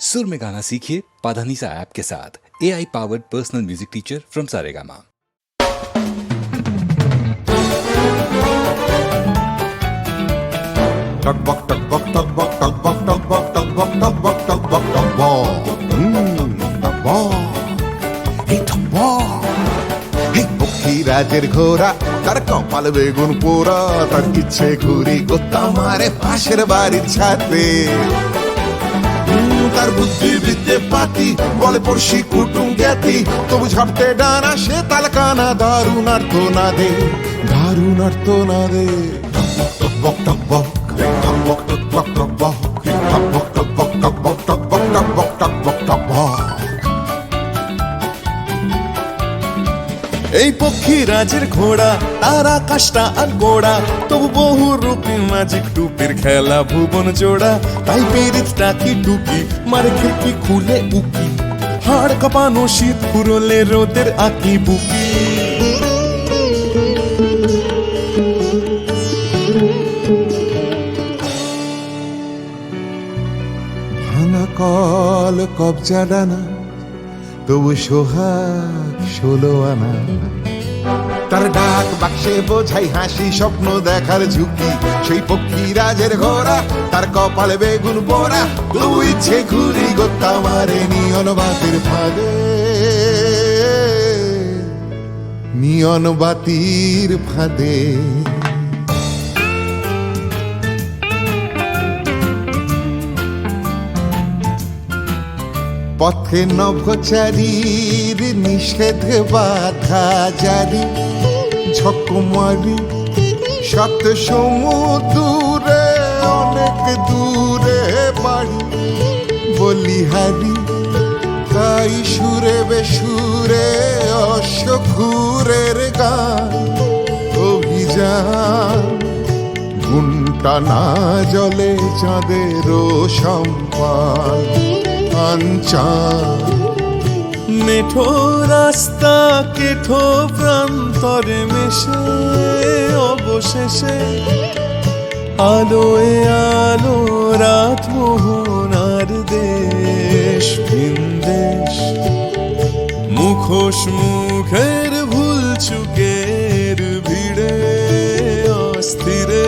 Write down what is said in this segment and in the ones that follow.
सुर में गाना सीखिए पाधानीसा ऐप के साथ। AI powered personal music teacher from Saregama. Talk bok talk bok talk bok talk bok talk bok talk bok talk bok talk bok talk bok. Talk bok. Hey talk bok. Hey পক্ষী রাজের ঘোড়া তার কপাল বেগুন পোড়া তার ইচ্ছে ঘুরি গোত্তা মারে পাশের বাড়ির ছাদে তার বুদ্ধি বিদ্যে পাতি বলে পড়শি কুটুম জ্ঞাতি তবু ঝাপটে ডানা সে তালকানা দারুণ আর্ত না দে দারুণ আর্ত না দে টক বক টক বক টক বক টক বক টক বক টক বক টক বক টক বক টক বক টক বক টক বক টক বক। এই পক্ষী রাজের ঘোড়া তার আকাশটা আর গোড়া তবু বহু রূপী ম্যাজিক টুপির খেলা ভুবন জোড়া তাই পিরিতটা কি টুকি মারে খিড়কি খুলে উকি হাড় কাঁপানো শীত ফুরলে রোদের আঁকি বুকি ভাঙা কল কবজা ডানা তবু সোহাগ 16 আনা তার ডাক বাক্সে বোঝাই হাসি স্বপ্ন দেখার ঝুঁকি সেই পক্ষী রাজের ঘোড়া তার কপালে বেগুন পোড়া তবু ইচ্ছে ঘুরি গোত্তা মারে নিয়ন বাতির ফাঁদে নিয়ন বাতির ফাঁদে। পথে নভোচারীর নিষেধ বাধা জারি ঝকমারি সাত সমুদ্রে অনেক দূরে বাড়ি বলিহারি তাই সুরে বেসুরে অশ্বঘুরের গান অভিযান ঘুমটা না জলে চাঁদেরও সম্পান মেঠো রাস্তা কেঠো প্রান্তরে মেশে অবশেষে আলোয় আলো রাত মোহনার দেশ ভিনদেশ মুখোশ মুখের ভুল চুকের ভিড়ে অস্থিরে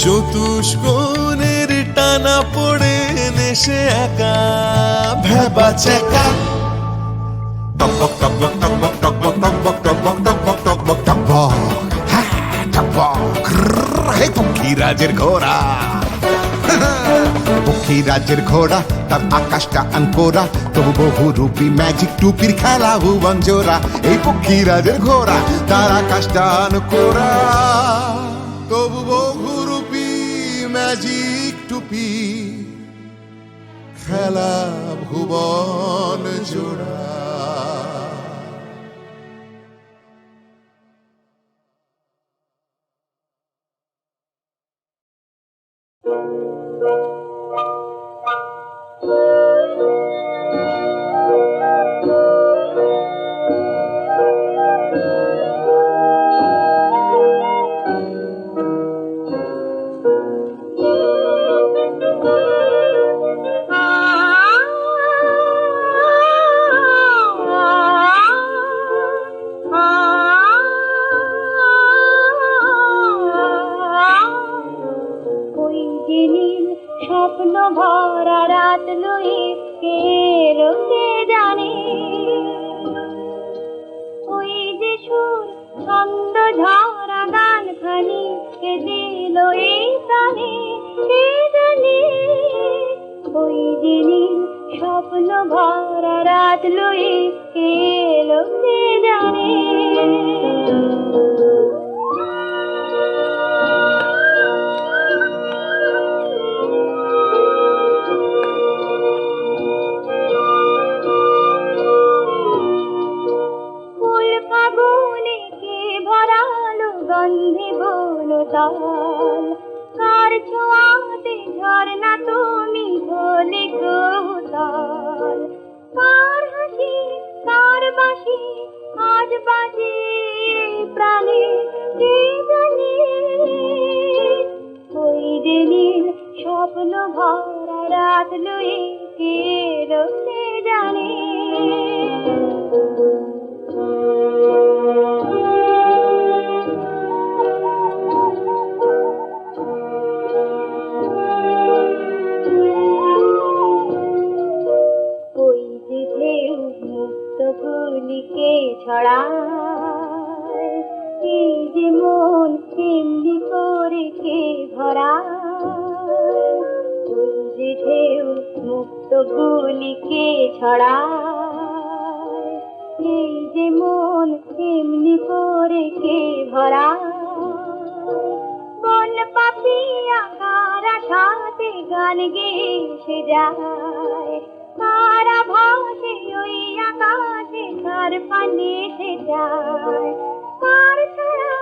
চতুষ্কোণের টানা পড়ে নেশে একা ভেবা চেকা টক বক টক বক টক বক টক বক টক বক টক বক টক বক টক বক টক বক টক বক। হে পক্ষী রাজের ঘোড়া পক্ষী রাজের ঘোড়া তার আকাশটা আনকোরা তবু বহু রূপী ম্যাজিক টুপির খেলা ভুবন জোড়া এই পক্ষী রাজের ঘোড়া তার আকাশটা আনকোরা তবু বহু রূপী ম্যাজিক টুপি খেলা ভুবন জোড়া। স্বপ্ন ভরা রাত লুই কে লোকে জানে ওই যে সুর ছন্দ ঝরা গান খানি কে দিল এই কানে কে জানে ওই যে নীল স্বপ্ন ভরা রাত লুই কে লোকে জানে। গন্ধে বলো তাল কার ছোঁয়াতে ঝরনা তুমি ভোলে কৌতাল কার হাসি কার বাঁশি আজ বাজে প্রাণে কে জানে ওই যে নীল স্বপ্ন ভরা রাত লুয়ে কে লোকে জানে ওই যে ঢেউ মুক্ত গুলিকে ছড়ায় এই যে মন এমনি করে কে ভরায় ওই যে ঢেউ মুক্ত গুলিকে ছড়ায় এই যে মন এমনি করে কে ভরায় বন পাপিয়া কারা সাথে গান গেয়ে সে যায় কারা ভাসে ওই আকাশে কার পানে সে যায় কার ছায়া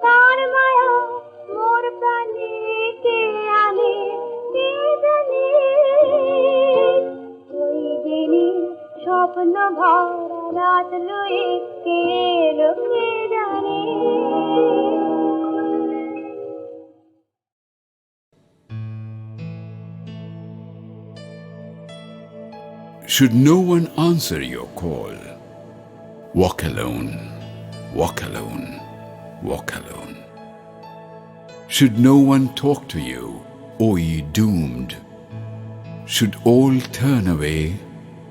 কার মায়া মোর প্রাণে কে আনে কে জানে ওই দিনই স্বপ্ন ভরা রাত লয়ে কে লোকে জানে Should no one answer your call, walk alone, walk alone, walk alone. Should no one talk to you, O ye doomed, should all turn away,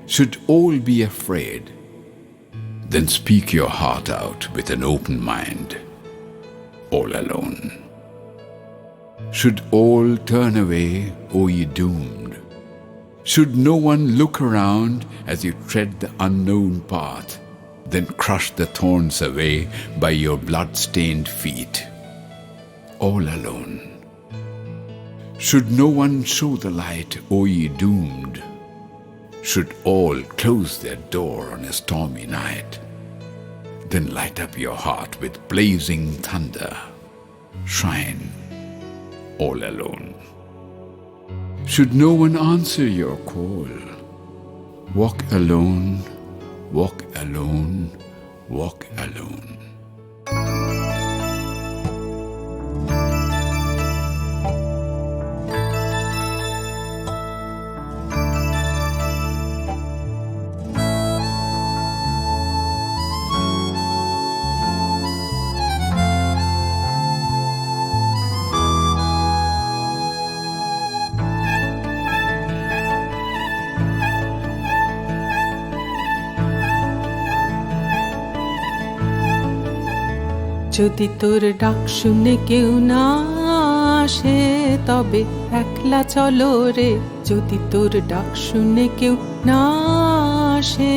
should all be afraid, then speak your heart out with an open mind, all alone. Should all turn away, O ye doomed, should no one look around as you tread the unknown path, then crush the thorns away by your blood-stained feet, all alone. Should no one show the light, O ye doomed, should all close their door on a stormy night, then light up your heart with blazing thunder, shine, all alone. Should no one answer your call, walk alone, walk alone, walk alone. যদি তোর ডাক শুনে কেউ না আসে তবে একলা চলো রে যদি তোর ডাক শুনে কেউ না আসে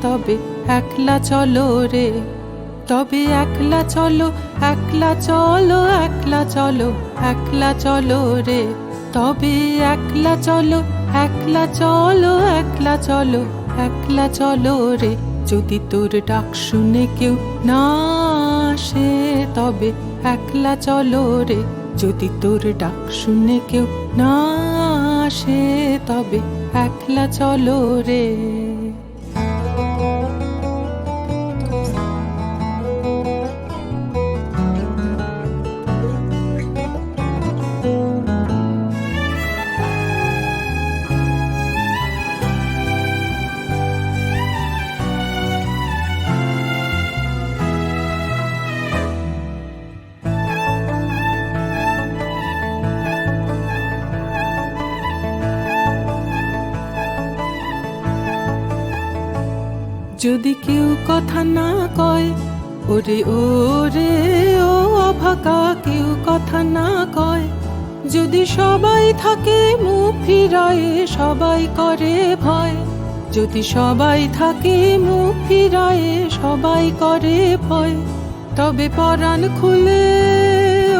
তবে একলা চলো রে তবে একলা চলো একলা চলো একলা চলো একলা চলো রে তবে একলা চলো একলা চলো একলা চলো একলা চলো রে যদি তোর ডাক শুনে কেউ না আসে তবে একলা চলো রে যদি তোর ডাক শুনে কেউ না আসে তবে একলা চলো রে যদি কেউ কথা না কয় ওরে ওরে ও অভাগা কেউ কথা না কয় যদি সবাই থাকে মুখ ফিরায়ে সবাই করে ভয় যদি সবাই থাকে মুখ ফিরায়ে সবাই করে ভয় তবে পরাণ খুলে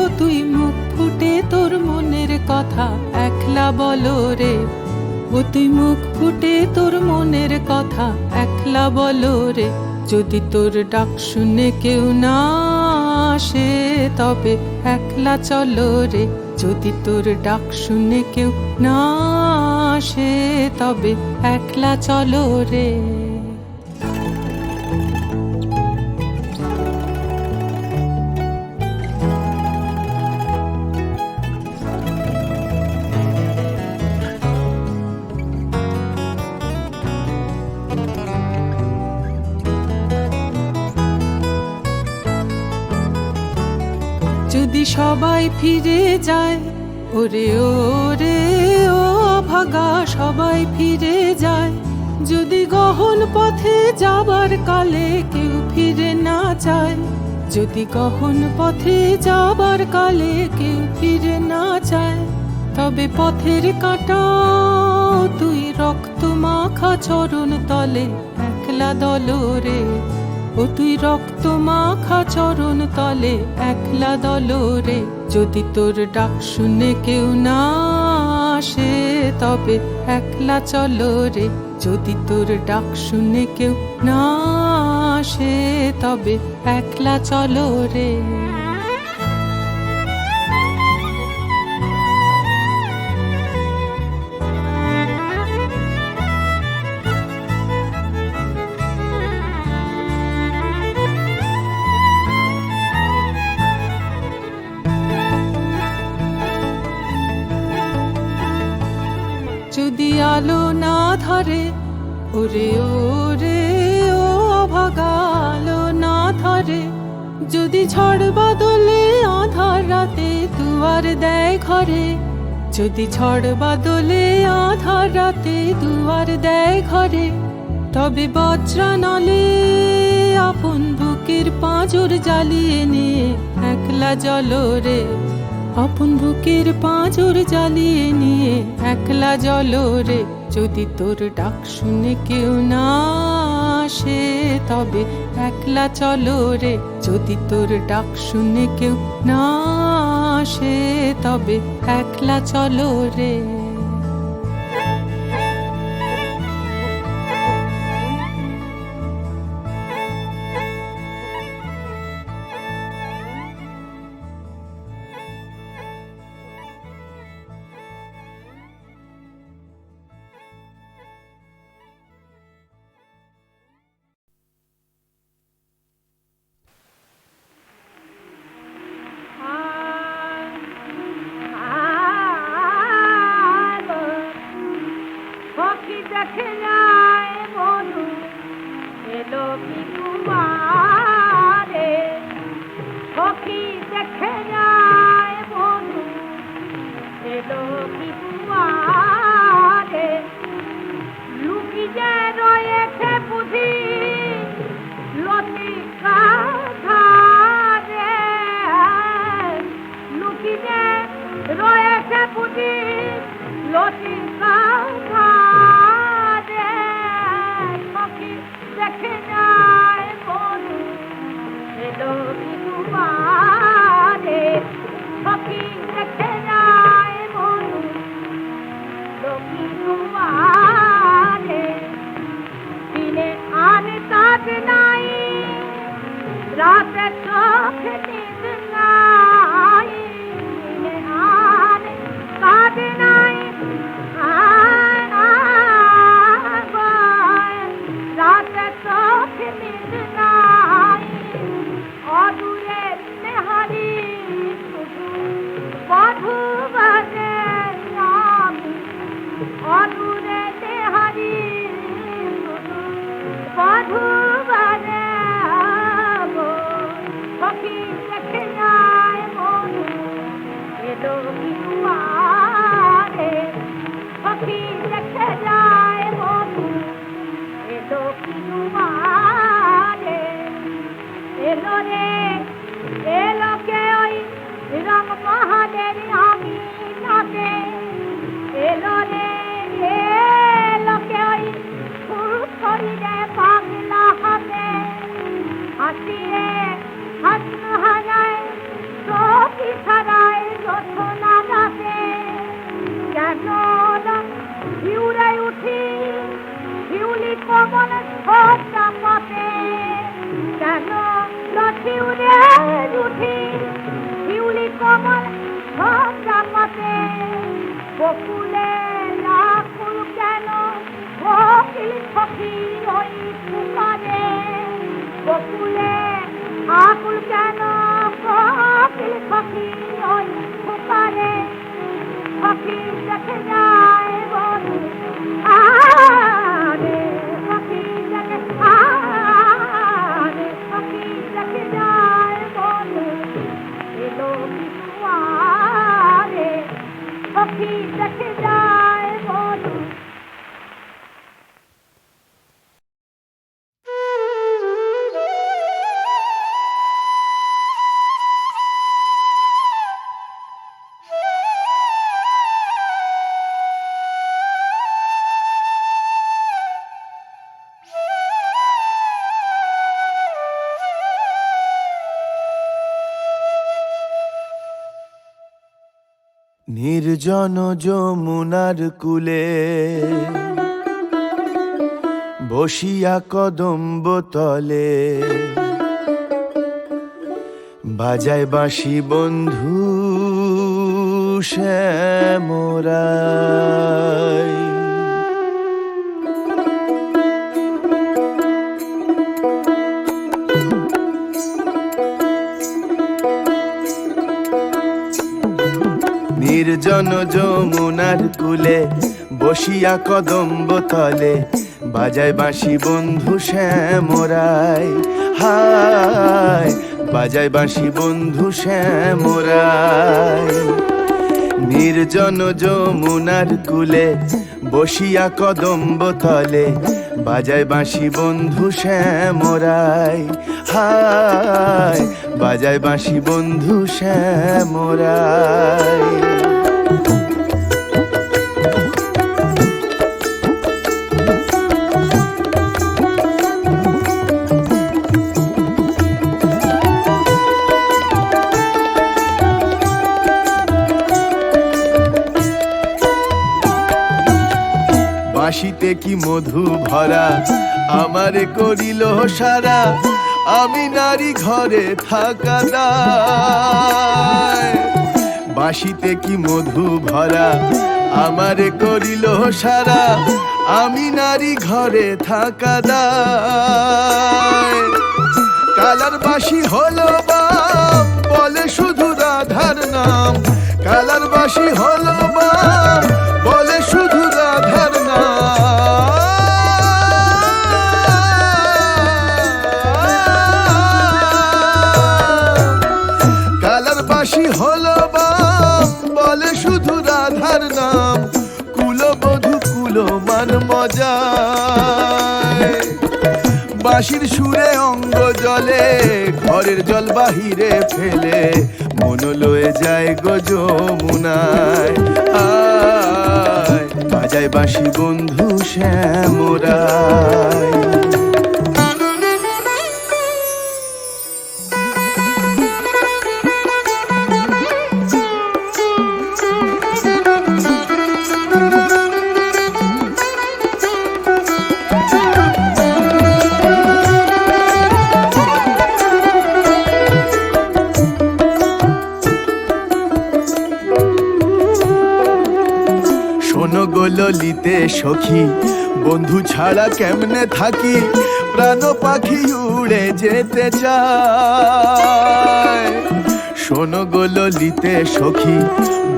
ও তুই মুখ ফুটে তোর মনের কথা একলা বলো রে ও তুই মুখ ফুটে তোর মনের কথা একলা বলো রে যদি তোর ডাক শুনে কেউ না আসে তবে একলা চলো রে যদি তোর ডাক শুনে কেউ না আসে তবে একলা চলো রে যদি সবাই ফিরে যায়, ওরে ওরে ও অভাগা সবাই ফিরে যায়, যদি গহন পথে যাবার কালে কেউ ফিরে না যায়, যদি গহন পথে যাবার কালে কেউ ফিরে না যায়, তবে পথের কাঁটা তুই রক্ত মাখা চরণ তলে একলা দলরে, ও তুই রক্ত মাখা চরণ তলে একলা দলরে, যদি তোর ডাক শুনে কেউ না আসে তবে একলা চলো রে, যদি তোর ডাক শুনে কেউ না আসে তবে একলা চলো রে। যদি আলো না ধরে, ওরে ওরে ও অভাগা আলো না ধরে, যদি ঝড় বাদলে আধার রাতে দুয়ার দেয় ঘরে, যদি ঝড় বাদলে আধার রাতে দুয়ার দেয় ঘরে, তবে বজ্রানলে আপন বুকের পাঁজর জ্বালিয়ে নিয়ে একলা জলরে, আপন বুকের পাঁজর জ্বালিয়ে নিয়ে একলা জলরে, যদি তোর ডাক শুনে কেউ না আসে তবে একলা চলো রে, যদি তোর ডাক শুনে কেউ না আসে তবে একলা চলো রে। পক্ষী দেখে যায় বধু এলো কি কুমারে, পক্ষী দেখে যায় বধু এলো কি কুমারে, লুকি যে রয়েছে বুঝি লতিকা ধারে, লুকি যে রয়েছে বুঝি লতিকা ধারে, পক্ষী দেখে যায় বধু এলো কি কুমারে, পক্ষী দেখে যায় বধু এলো কি কুমারে, দিনে আর কাজ নাই রাতে চোখে নিদ নাই, দিনে আর কাজ নাই রাতে চোখে নিদ নাই, অদূরের নেহারি শুধু বধূ বাজে আমি, অদূরে নেহারি শুধু বধূ বাজে, পক্ষী দেখে যায় বধূ এলো কি কুমারে, পক্ষী দেখে যায় বধূ এলো কি কুমারে, এলো রে এলো কে ওই রং মহাদের আমি নাতে, এলো রে এলো কে ওই ফুল শরীরে পাগলা হাতে, হাসিয়ে হাসন হাজায় চোখি ছাড়ায় রচনা রাতে, কেন শিউরে উঠি শিউলি কমল ছোটা পথে, কেন শিউরে উঠি শিউলি কমল ছোটা পথে, বকুলে লাকুল কেন কোকিল সখী ওই পুকারে, বকুলে আকুল কেন কোকিল সখী ওই পুকারে, পক্ষী দেখে যায় বধূ আরে, পক্ষী দেখে আরে, পক্ষী দেখে যায় বধূ এলো কি নির্জন যমুনার কূলে বসিয়া কদম্ব তলে বাজায় বাঁশি বন্ধু শ্যামরাই। নির্জন যমুনার কূলে বসিয়া কদম্ব তলে বাজায় বাঁশি বন্ধু শ্যামরাই। হায় বাজায় বাঁশি বন্ধু শ্যামরাই। নির্জন যমুনার কূলে বসিয়া কদম্ব তলে বাজায় বাঁশি বন্ধু শ্যামরাই। হায় বাজায় বাঁশি বন্ধু শ্যামরাই। বাঁশিতে কি মধু ভরা আমারে করিল সারা, আমি নারী ঘরে থাকা দায়। বাঁশিতে কি মধু ভরা আমারে করিল সারা, আমি নারী ঘরে থাকা দায়। কালার বাঁশি হলো বাম বলে শুধু রাধার নাম, কালার বাঁশি হলো বাম বলে শুধু রাধার নাম। কালার বাঁশি হলো বাম বলে শুধু রাধার নাম, কুলবধূ কুলমান মজায়। বাঁশির সুরে অঙ্গ জলে ঘরের জল বাহিরে ফেলে, মন লয়ে যায় গো যমুনায়। আয় বাজায় বাঁশি বন্ধু শ্যামরাই। শোনো গো ললিতে সখী, বন্ধু ছাড়া কেমনে থাকি, প্রাণ পাখি উড়ে যেতে চায়। শোনো গো ললিতে সখী,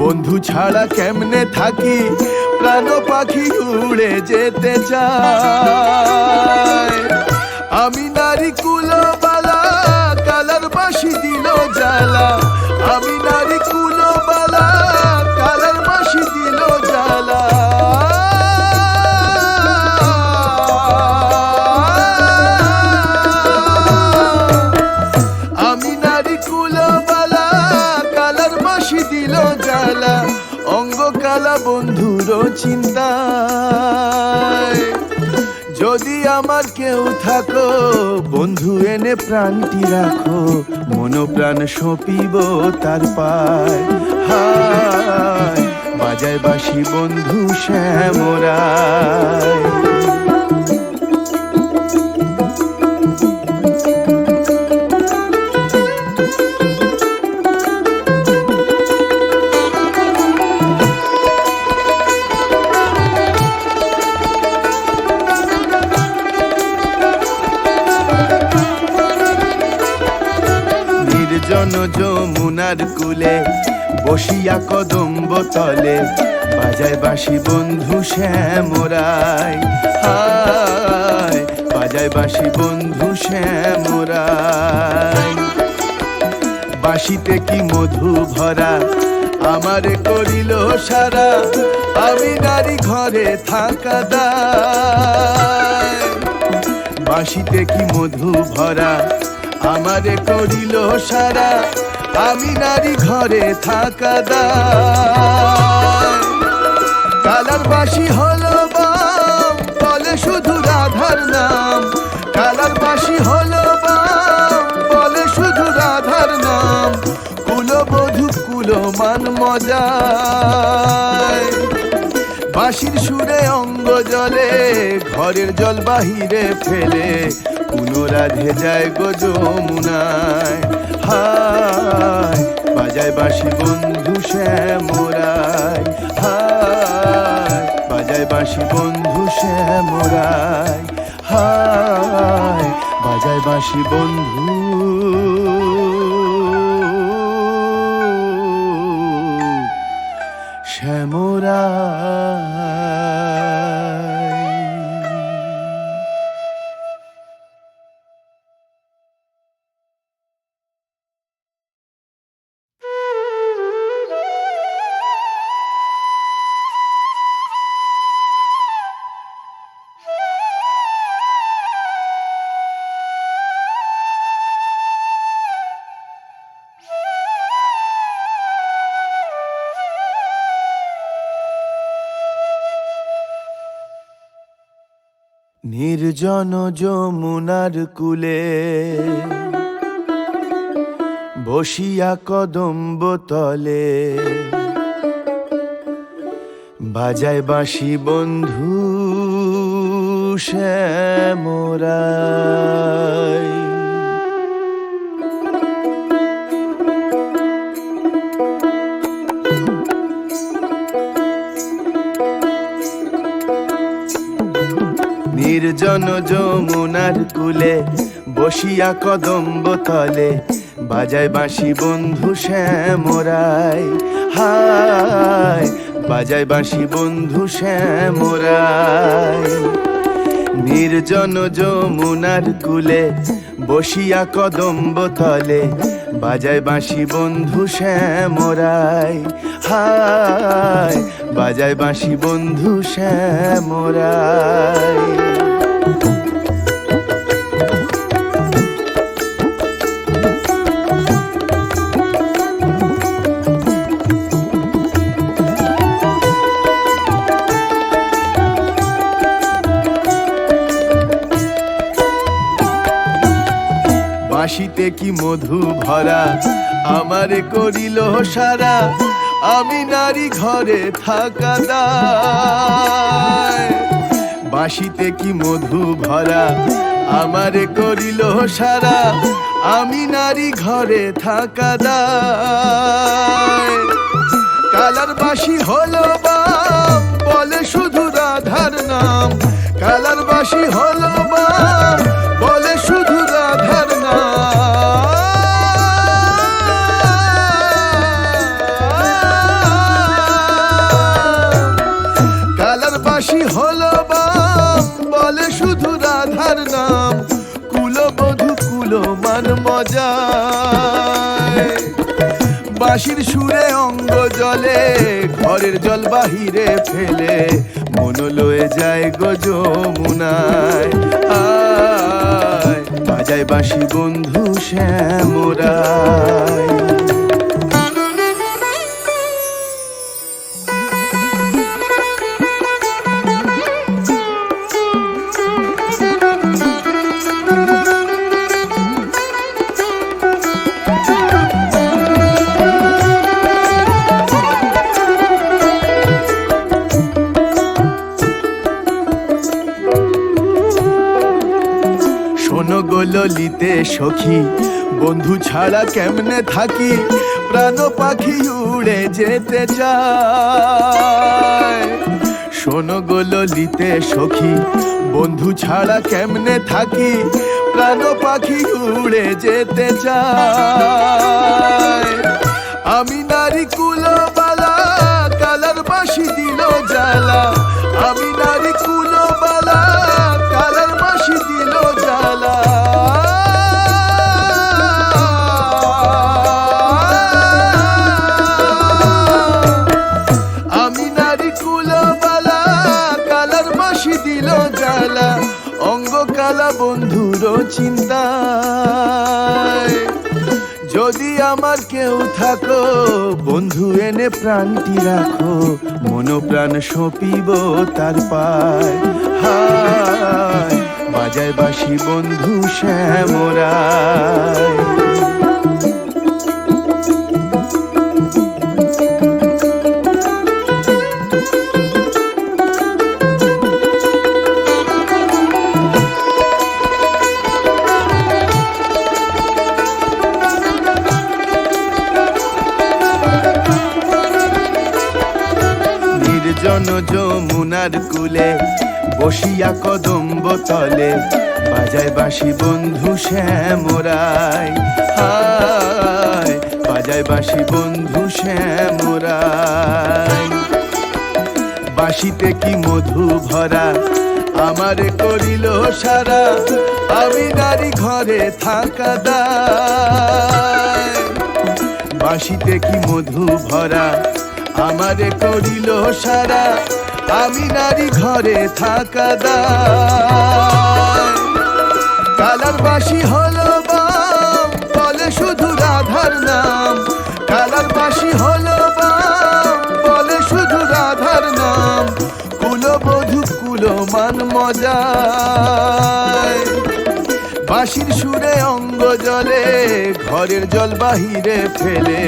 বন্ধু ছাড়া কেমনে থাকি, প্রাণ পাখি উড়ে যেতে চায়। আমি নারী কুলবালা, কালার বাঁশি দিল জ্বালা, আমি নারী কুলবালা, কালার বাঁশি দিল জ্বালা। আমি নারী কুলবালা, কালার বাঁশি দিল জ্বালা, অঙ্গ কালা বন্ধুর চিন্তায়। যদি আমার কেউ থাকো বন্ধু এনে প্রাণটি রাখো, মন প্রাণ সপিব তার পায়। হায় বাজায় বাঁশি বন্ধু শ্যামরাই। নির্জন যমুনার কূলে বসিয়া কদম্ব তলে বাজায় বাঁশি বন্ধু শ্যামরাই। হায় বাজায় বাঁশি বন্ধু শ্যামরাই। বাঁশিতে কি মধু ভরা আমারে করিল সারা, আমি নারী ঘরে থাকা দায়। বাঁশিতে কি মধু ভরা আমারে করিল সারা, আমি নারী ঘরে থাকা দায়। কালার বাঁশি হলো বাম বলে শুধু রাধার নাম, কালার বাঁশি হলো বাম বলে শুধু রাধার নাম, কুলবধূ কুল মান মজায় বাঁশির সুরে অঙ্গ জলে ঘরের জল বাহিরে ফেলে পুনরাধে যায় গো যমুনায় হায় বাজায় বাঁশি বন্ধু শ্যামরায় হায় বাজায় বাঁশি বন্ধু শ্যামরায় হায় বাজায় বাঁশি বন্ধু শ্যামরায়। নির্জন যমুনার কূলে বসিয়া কদম্ব তলে বাজায় বাঁশি বন্ধু শ্যামরায় নির্জন যমুনার কূলে বসিয়া কদম্ব তলে বাজায় বাঁশি বন্ধু শ্যামরায় হায় বাজায় বাঁশি বন্ধু শ্যামরায় নির্জন যমুনার কূলে বসিয়া কদম্ব তলে বাজায় বাঁশি বন্ধু শ্যামরায় হায় বাজায় বাঁশি বন্ধু শ্যামরায় বাঁশিতে কি মধু ভরা আমারে করিল সারা আমি নারী ঘরে থাকা দায় বাঁশিতে কি মধু ভরা আমারে করিল সারা আমি নারী ঘরে থাকা দায় কালার বাঁশি হলো বাম বলে শুধু রাধার নাম কালার বাঁশি হলো বাম বলে শুধু রাধার কালার বাঁশি হলো বাম বলে শুধু রাধার নাম কুলবধূ কুলমান মজায় বাঁশির সুরে অঙ্গ জলে ঘরের জল বাহিরে ফেলে মন লয়ে যায় গো যমুনায় আয় বাজায় বাঁশি বন্ধু শ্যামরায় শোনো গো ললিতে সখী বন্ধু ছাড়া কেমনে থাকি প্রাণ পাখি উড়ে যেতে চায় শোনো গো ললিতে সখী বন্ধু ছাড়া কেমনে থাকি প্রাণ পাখি উড়ে যেতে চায় আমি নারী কুলবালা কালার বাঁশি দিল জ্বালা আমি নারী কুলবালা কালার বাঁশি দিল জ্বালা আমি নারী কুলবালা কালার বাঁশি দিল জ্বালা অঙ্গ কালা বন্ধুর চিন্তায় যদি আমার কেউ থাকো বন্ধু এনে প্রাণটি রাখো মন প্রাণ সপিব তার পায় হায় বাজায় বাঁশি বন্ধু শ্যামরায় ঘন যমুনার কূলে বসিয়া কদম্ব তলে বাজায় বাঁশি বন্ধু শ্যামরাই, হায় বাজায় বাঁশি বন্ধু শ্যামরাই। বাঁশিতে কি মধু ভরা আমারে করিল সারা, আমি নারী ঘরে থাকা দায়। বাঁশিতে কি মধু ভরা আমারে করিল সারা, আমি নারী ঘরে থাকা দায়। কালার বাঁশি হলো বাম, বলে শুধু রাধার নাম। কালার বাঁশি হলো বাম, বলে শুধু রাধার নাম। কুলবধূ কুলমান মজায়, বাঁশির সুরে অঙ্গ জলে, ঘরের জল বাহিরে ফেলে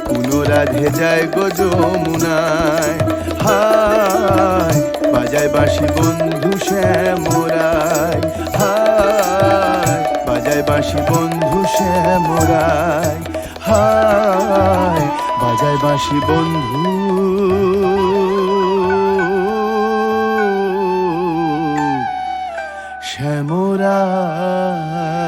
কুলো রাধে যায় গো যমুনায়। হায় বাজায় বাঁশি বন্ধু শ্যামরাই, হায় বাজায় বাঁশি বন্ধু শ্যামরাই, হায় বাজায় বাঁশি বন্ধু শ্যামরাই।